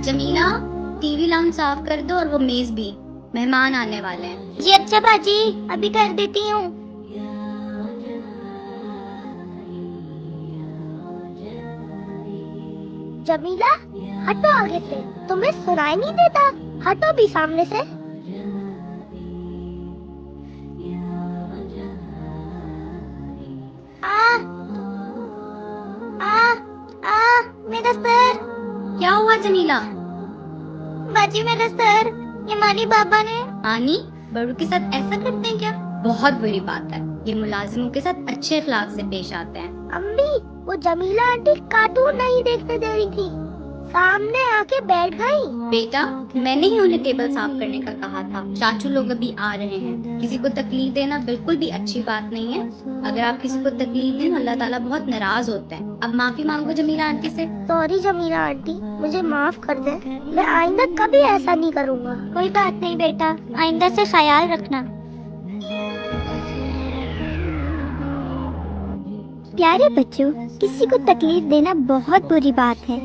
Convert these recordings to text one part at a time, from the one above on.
Jamila, TV lounge साफ कर दो और वो मेज भी, मेहमान आने वाले हैं। जी अच्छा बाजी, अभी कर देती हूँ। जमीला, हटो आगे से, तुम्हें सुनाई नहीं देता? हटो भी सामने से। आ, आ, आ, मेरा सर। क्या हुआ जमीला? बाजी मेरा सर, ये माली बाबा ने। आनी, बड़ों के साथ ऐसा करते हैं क्या? बहुत बुरी बात है। ये मुलाजिमों के साथ अच्छे अखलाक से पेश आते हैं। अम्मी, वो जमीला आंटी कार्टून नहीं देखने दे रही थी, सामने आके बैठ गई। बेटा, मैंने ही उन्हें टेबल साफ करने का कहा था। चाचू लोग अभी आ रहे हैं। किसी को तकलीफ देना बिल्कुल भी अच्छी बात नहीं है। अगर आप किसी को तकलीफ दें, अल्लाह ताला बहुत नाराज होते हैं। अब माफी मांगो जमीला आंटी से। सॉरी जमीला आंटी, मुझे माफ कर दे। मैं आइंदा कभी ऐसा नहीं करूँगा। कोई बात नहीं बेटा, आइंदा से ख्याल रखना। प्यारे बच्चों, किसी को तकलीफ देना बहुत बुरी बात है,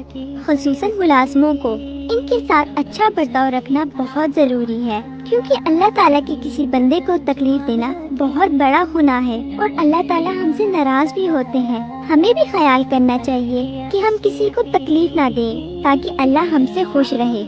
खुसूसन मुलाजमों को। इनके साथ अच्छा बर्ताव रखना बहुत ज़रूरी है, क्योंकि अल्लाह ताला के किसी बंदे को तकलीफ देना बहुत बड़ा गुनाह है और अल्लाह ताला हमसे नाराज भी होते हैं। हमें भी ख्याल करना चाहिए कि हम किसी को तकलीफ ना दें, ताकि अल्लाह हमसे खुश रहे।